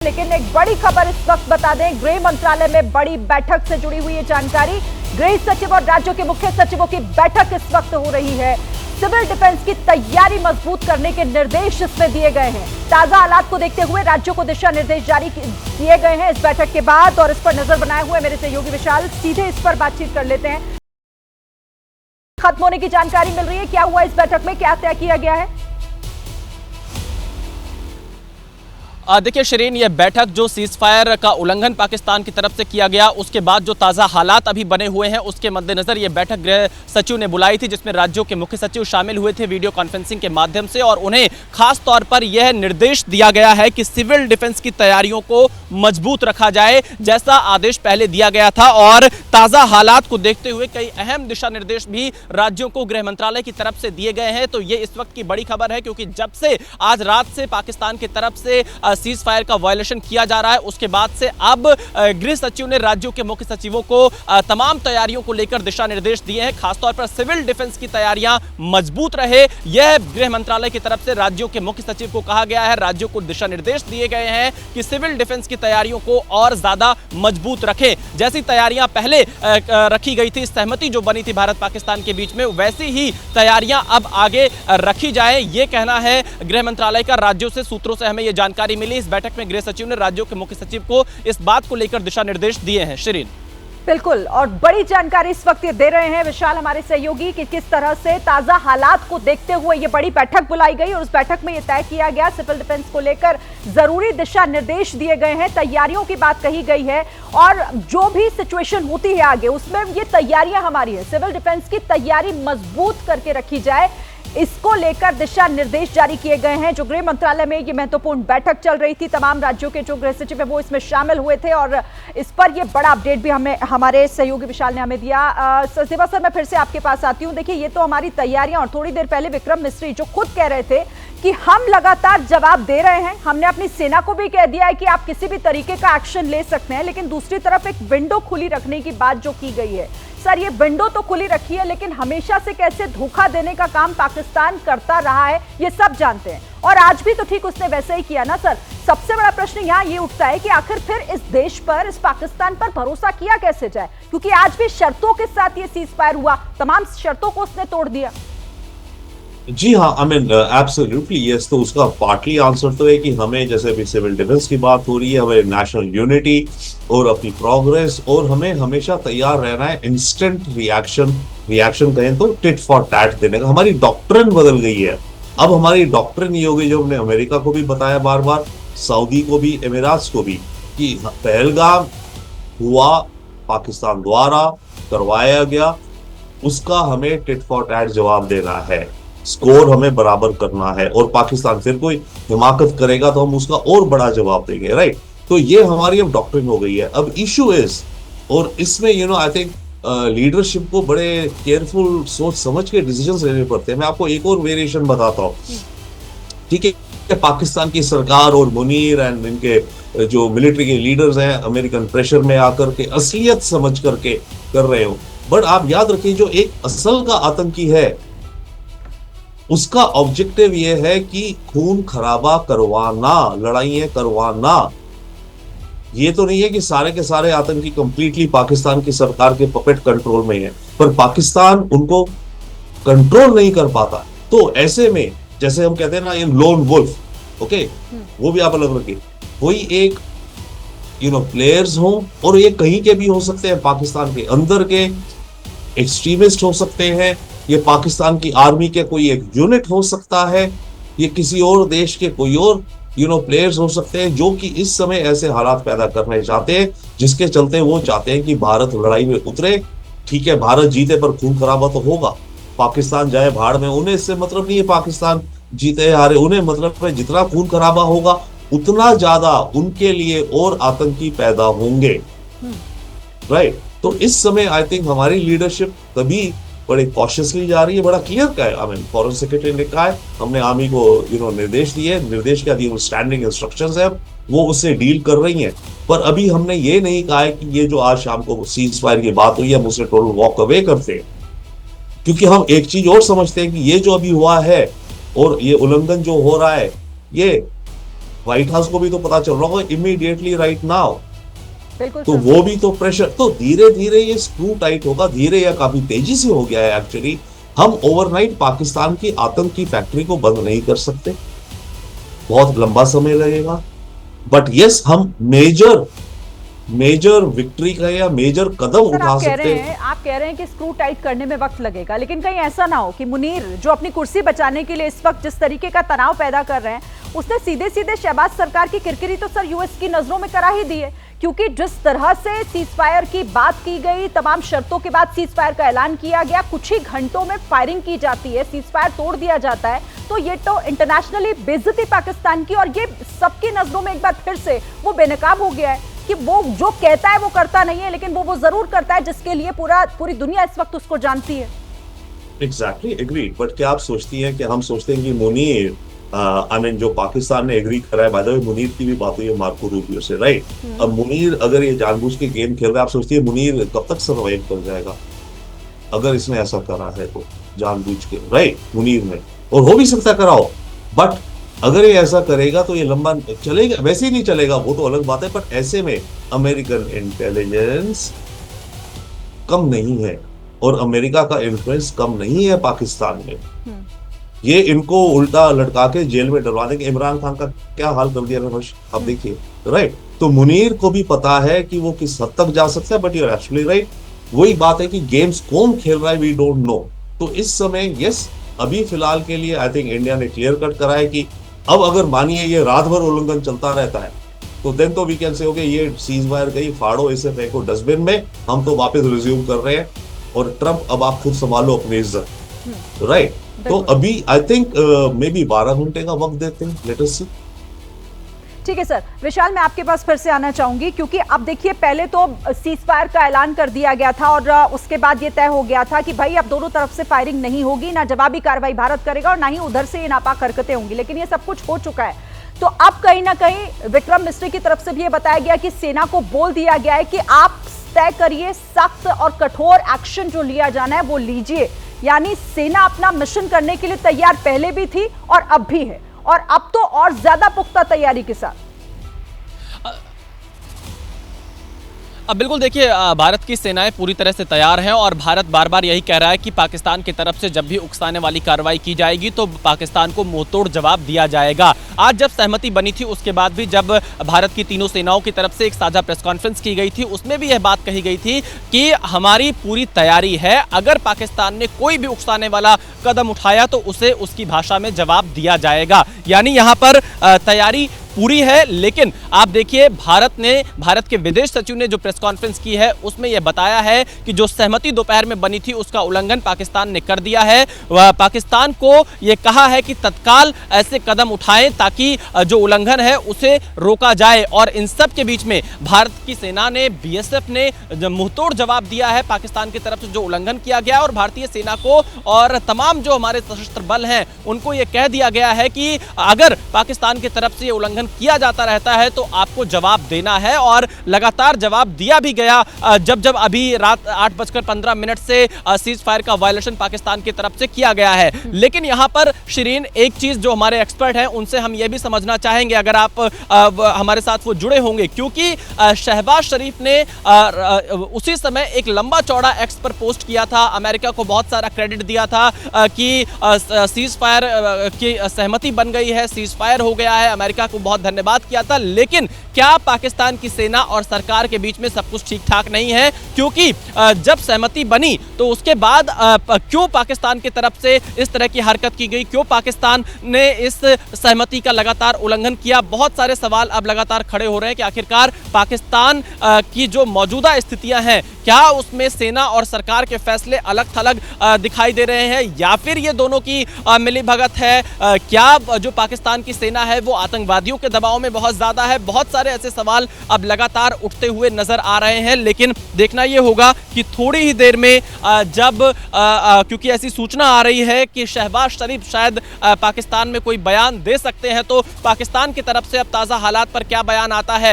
लेकिन एक बड़ी खबर इस वक्त बता दें, गृह मंत्रालय में बड़ी बैठक से जुड़ी हुई है जानकारी। गृह सचिव और राज्यों के मुख्य सचिवों की बैठक इस वक्त हो रही है। सिविल डिफेंस की तैयारी मजबूत करने के निर्देश इसमें दिए गए हैं। ताजा हालात को देखते हुए राज्यों को दिशा निर्देश जारी किए गए हैं इस बैठक के बाद, और इस पर नजर बनाए हुए मेरे सहयोगी विशाल सीधे इस पर बातचीत कर लेते हैं। खत्म होने की जानकारी मिल रही है, क्या हुआ इस बैठक में, क्या तय किया गया है? देखिए शिरीन, ये बैठक जो सीज फायर का उल्लंघन पाकिस्तान की तरफ से किया गया उसके बाद जो ताज़ा हालात अभी बने हुए हैं उसके मद्देनजर ये बैठक गृह सचिव ने बुलाई थी, जिसमें राज्यों के मुख्य सचिव शामिल हुए थे वीडियो कॉन्फ्रेंसिंग के माध्यम से, और उन्हें खास तौर पर यह निर्देश दिया गया है कि सिविल डिफेंस की तैयारियों को मजबूत रखा जाए, जैसा आदेश पहले दिया गया था। और ताज़ा हालात को देखते हुए कई अहम दिशा निर्देश भी राज्यों को गृह मंत्रालय की तरफ से दिए गए हैं। तो ये इस वक्त की बड़ी खबर है, क्योंकि जब से आज रात से पाकिस्तान की तरफ से सीज फायर का वायलेशन किया जा रहा है, उसके बाद से अब गृह सचिव ने राज्यों के मुख्य सचिवों को तमाम तैयारियों को लेकर दिशा निर्देश दिए हैं। खासतौर पर सिविल डिफेंस की तैयारियां मजबूत रहे, यह गृह मंत्रालय की तरफ से राज्यों के मुख्य सचिव को कहा गया है। राज्यों को दिशा निर्देश दिए गए हैं कि सिविल डिफेंस की तैयारियों को और ज्यादा मजबूत रखें। जैसी तैयारियां पहले रखी गई थी, सहमति जो बनी थी भारत पाकिस्तान के बीच में, वैसी ही तैयारियां अब आगे रखी जाए, यह कहना है गृह मंत्रालय का। राज्यों से सूत्रों से हमें यह जानकारी मिली। इस बैठक में गृह सचिव ने राज्यों के मुख्य सचिव को इस बात को लेकर दिशा निर्देश दिए हैं। शिरीन, बिल्कुल, और बड़ी जानकारी इस वक्त ये दे रहे हैं विशाल हमारे सहयोगी कि किस तरह से ताजा हालात को देखते हुए ये बड़ी बैठक बुलाई गई, और उस बैठक में ये तय किया गया सिविल डिफेंस को लेकर जरूरी दिशा निर्देश दिए गए हैं, तैयारियों की बात कही गई है, और जो भी सिचुएशन होती है आगे उसमें ये तैयारियां हमारी है, सिविल डिफेंस की तैयारी मजबूत करके रखी जाए, इसको लेकर दिशा निर्देश जारी किए गए हैं। जो गृह मंत्रालय में ये महत्वपूर्ण बैठक चल रही थी, तमाम राज्यों के जो गृह सचिव है वो इसमें शामिल हुए थे, और इस पर ये बड़ा अपडेट भी हमारे सहयोगी विशाल ने हमें दिया। सेवा सर, मैं फिर से आपके पास आती हूँ। देखिए, ये तो हमारी तैयारियां, और थोड़ी देर पहले विक्रम मिस्री जो खुद कह रहे थे कि हम लगातार जवाब दे रहे हैं, हमने अपनी सेना को भी कह दिया है कि आप किसी भी तरीके का एक्शन ले सकते हैं, लेकिन दूसरी तरफ एक विंडो खुली रखने की बात जो की गई है। सर, ये विंडो तो खुली रखी है, लेकिन हमेशा से कैसे धोखा देने का काम पाकिस्तान करता रहा है ये सब जानते हैं, और आज भी तो ठीक उसने वैसे ही किया ना सर। सबसे बड़ा प्रश्न यहाँ ये उठता है कि आखिर फिर इस देश पर, इस पाकिस्तान पर भरोसा किया कैसे जाए, क्योंकि आज भी शर्तों के साथ ये सीज फायर हुआ, तमाम शर्तों को उसने तोड़ दिया। जी हाँ, आई मीन एब्सोल्युटली यस। तो उसका पार्टली आंसर तो है कि हमें, जैसे अभी सिविल डिफेंस की बात हो रही है, हमें नेशनल यूनिटी और अपनी प्रोग्रेस, और हमें हमेशा तैयार रहना है इंस्टेंट रिएक्शन कहें तो टिट फॉर टैट देने का। हमारी डॉक्ट्रिन बदल गई है। अब हमारी डॉक्ट्रिन ये हो गई, जो हमने अमेरिका को भी बताया बार बार, सऊदी को भी, एमिरात्स को भी, कि पहलगाम हुआ पाकिस्तान द्वारा करवाया गया, उसका हमें टिट फॉर टैट जवाब देना है, स्कोर हमें बराबर करना है, और पाकिस्तान फिर कोई हिमाकत करेगा तो हम उसका और बड़ा जवाब देंगे, राइट। तो ये हमारी अब डॉक्ट्रिन हो गई है। अब इशू इज, और इसमें आई थिंक लीडरशिप को बड़े केयरफुल सोच समझ के डिसीजंस लेने पड़ते हैं। मैं आपको एक और वेरिएशन बताता हूँ, ठीक है। पाकिस्तान की सरकार और मुनीर एंड इनके जो मिलिट्री के लीडर्स हैं, अमेरिकन प्रेशर में आकर के असलियत समझ करके कर रहे हो, बट आप याद रखिए, जो एक असल का आतंकी है उसका ऑब्जेक्टिव यह है कि खून खराबा करवाना, लड़ाइयां करवाना। ये तो नहीं है कि सारे के सारे आतंकी कंप्लीटली पाकिस्तान की सरकार के पपेट कंट्रोल में है, पर पाकिस्तान उनको कंट्रोल नहीं कर पाता। तो ऐसे में, जैसे हम कहते हैं ना, ये लोन वुल्फ, ओके, वो भी आप अलग रखिए, कोई एक प्लेयर्स हो, और ये कहीं के भी हो सकते हैं, पाकिस्तान के अंदर के एक्सट्रीमिस्ट हो सकते हैं, ये पाकिस्तान की आर्मी के कोई एक यूनिट हो सकता है, ये किसी और देश के कोई और प्लेयर्स हो सकते हैं, जो कि इस समय ऐसे हालात पैदा करना चाहते हैं जिसके चलते वो चाहते हैं कि भारत लड़ाई में उतरे। ठीक है, भारत जीते पर खून खराबा तो होगा, पाकिस्तान जाए भाड़ में, उन्हें इससे मतलब नहीं है पाकिस्तान जीते हारे, उन्हें मतलब है जितना खून खराबा होगा उतना ज्यादा उनके लिए और आतंकी पैदा होंगे, राइट। तो इस समय आई थिंक हमारी लीडरशिप तभी बड़े कॉशियसली जा रही है, बड़ा क्लियर का है। आई मीन फॉरेन सेक्रेटरी ने कहा है, हमने आर्मी को निर्देश दिए, निर्देश क्या दिए, स्टैंडिंग इंस्ट्रक्शंस है, वो उससे डील कर रही हैं। पर अभी हमने ये नहीं कहा है कि ये जो आज शाम को सीज फायर की बात हुई है, हम उससे टोटल वॉक अवे करते हैं, क्योंकि हम एक चीज और समझते हैं कि ये जो अभी हुआ है और ये उल्लंघन जो हो रहा है, ये व्हाइट हाउस को भी तो पता चल रहा होगा इमीडिएटली राइट नाउ। बिल्कुल तो वो भी तो प्रेशर, तो धीरे धीरे ये स्क्रू टाइट होगा, धीरे या काफी तेजी से हो गया है एक्चुअली। हम ओवरनाइट पाकिस्तान की आतंक की फैक्ट्री को बंद नहीं कर सकते, बहुत लंबा समय लगेगा। बट यस, हम मेजर विक्ट्री का या मेजर कदम सर, उठा सकते हैं। आप कह रहे हैं कि स्क्रू टाइट करने में वक्त लगेगा, लेकिन कहीं ऐसा ना हो कि मुनीर जो अपनी कुर्सी बचाने के लिए इस वक्त जिस तरीके का तनाव पैदा कर रहे हैं, उसने सीधे सीधे शहबाज सरकार की किरकिरी तो सर यूएस की नजरों में करा ही दी है। क्योंकि जिस तरह से सीज फायर की बात की गई, तमाम शर्तों के बाद सीज फायर का ऐलान किया गया, कुछ ही घंटों में फायरिंग की जाती है, सीज फायर तोड़ दिया जाता है, तो ये तो इंटरनेशनली बेइज्जती पाकिस्तान की, और ये सबकी नजरों में एक बार फिर से वो बेनकाब हो गया है कि वो जो कहता है वो करता नहीं है, लेकिन वो जरूर करता है जिसके लिए पूरी दुनिया इस वक्त उसको जानती है। Exactly agree. बट क्या आप सोचती हैं कि हम सोचते हैं कि मुनीर जो पाकिस्तान ने एग्री करा है, बाय द वे मुनीर की भी बात हुई है मार्को रूबियो से, राइट? अब मुनीर अगर ये जानबूझ के गेम खेल रहा है, आप सोचती है मुनीर कब तक सर्वाइव कर जाएगा अगर इसने ऐसा करा है तो जानबूझ के, राइट? मुनीर ने, और हो भी सकता कराओ, बट अगर ये ऐसा करेगा तो ये लंबा चलेगा, वैसे ही नहीं चलेगा, वो तो अलग बात है। बट ऐसे में अमेरिकन इंटेलिजेंस कम नहीं है और अमेरिका का इन्फ्लुएंस कम नहीं है पाकिस्तान में। ये इनको उल्टा लटका के जेल में डलवा देंगे। इमरान खान का क्या हाल कर दिया रमेश, आप देखिए, राइट? तो मुनीर को भी पता है कि वो किस हद तक जा सकता है, but you are actually right. वही बात है कि गेम्स कौन खेल रहा है, वी डोंट नो। तो इस समय यस, अभी फिलहाल के लिए आई थिंक इंडिया ने क्लियर कट करा है कि अब अगर मानिए ये रात भर उल्लंघन चलता रहता है तो देन तो वी कैन से हो गया ये सीज फायर गई, फाड़ो इसे, फेंको डस्टबिन में, हम तो वापस रिज्यूम कर रहे हैं और ट्रम्प अब आप खुद संभालो अपनी इज्जत, राइट? तो अभी आई थिंक मे बी 12 घंटे का वक्त देते हैं, लेट अस सी। ठीक है सर। विशाल, मैं आपके पास फिर से आना चाहूंगी, क्योंकि अब देखिए पहले तो सीज फायर का ऐलान कर दिया गया था और उसके बाद ये तय हो गया था कि भाई अब दोनों तरफ से फायरिंग नहीं होगी, ना जवाबी कार्रवाई भारत करेगा और ना ही उधर से ये नापाक हरकतें होंगी। लेकिन ये सब कुछ हो चुका है, तो अब कहीं ना कहीं विक्रम मिस्त्री की तरफ से भी ये बताया गया कि सेना को बोल दिया गया है कि आप तय करिए, सख्त और कठोर एक्शन जो लिया जाना है वो लीजिए। यानी सेना अपना मिशन करने के लिए तैयार पहले भी थी और अब भी है, और अब तो और ज्यादा पुख्ता तैयारी के साथ। अब बिल्कुल देखिए, भारत की सेनाएं पूरी तरह से तैयार हैं और भारत बार बार यही कह रहा है कि पाकिस्तान की तरफ से जब भी उकसाने वाली कार्रवाई की जाएगी तो पाकिस्तान को मुंहतोड़ जवाब दिया जाएगा। आज जब सहमति बनी थी उसके बाद भी जब भारत की तीनों सेनाओं की तरफ से एक साझा प्रेस कॉन्फ्रेंस की गई थी, उसमें भी यह बात कही गई थी कि हमारी पूरी तैयारी है, अगर पाकिस्तान ने कोई भी उकसाने वाला कदम उठाया तो उसे उसकी भाषा में जवाब दिया जाएगा। यानी यहाँ पर तैयारी पूरी है। लेकिन आप देखिए, भारत के विदेश सचिव ने जो प्रेस कॉन्फ्रेंस की है उसमें यह बताया है कि जो सहमति दोपहर में बनी थी उसका उल्लंघन पाकिस्तान ने कर दिया है। वह पाकिस्तान को यह कहा है कि तत्काल ऐसे कदम उठाएं ताकि जो उल्लंघन है उसे रोका जाए। और इन सब के बीच में भारत की सेना ने, बीएसएफ ने मुंहतोड़ जवाब दिया है पाकिस्तान की तरफ से जो उल्लंघन किया गया, और भारतीय सेना को और तमाम जो हमारे सशस्त्र बल हैं उनको यह कह दिया गया है कि अगर पाकिस्तान की तरफ से ये उल्लंघन किया जाता रहता है तो आपको जवाब देना है। और लगातार जवाब दिया भी गया। जब अभी रात 8:15 से सीज फायर का वायलेशन पाकिस्तान की तरफ से किया गया है। लेकिन यहां पर शिरीन, एक चीज जो हमारे एक्सपर्ट हैं उनसे हम यह भी समझना चाहेंगे, अगर आप हमारे साथ वो जुड़े होंगे, क्योंकि शहबाज शरीफ ने उसी समय एक लंबा चौड़ा एक्स पर पोस्ट किया था, अमेरिका को बहुत सारा क्रेडिट दिया था कि सीज फायर की सहमति बन गई है, सीज फायर हो गया है, अमेरिका को बहुत धन्यवाद किया था। लेकिन क्या पाकिस्तान की सेना और सरकार के बीच में सब कुछ ठीक ठाक नहीं है? क्योंकि जब सहमति बनी तो उसके बाद क्यों पाकिस्तान की तरफ से इस तरह की हरकत की गई, क्यों पाकिस्तान ने इस सहमति का लगातार उल्लंघन किया? बहुत सारे सवाल अब लगातार खड़े हो रहे हैं कि आखिरकार पाकिस्तान की जो मौजूदा स्थितियां हैं, क्या उसमें सेना और सरकार के फैसले अलग थलग दिखाई दे रहे हैं, या फिर ये दोनों की मिलीभगत है? क्या जो पाकिस्तान की सेना है वो आतंकवादियों के दबाव में बहुत ज्यादा है? बहुत सारे ऐसे सवाल अब लगातार उठते हुए नजर आ रहे हैं। लेकिन देखना यह होगा कि थोड़ी ही देर में जब क्योंकि ऐसी सूचना आ रही है कि शहबाज शरीफ शायद पाकिस्तान में कोई बयान दे सकते हैं, तो पाकिस्तान की तरफ से अब ताजा हालात पर क्या बयान आता है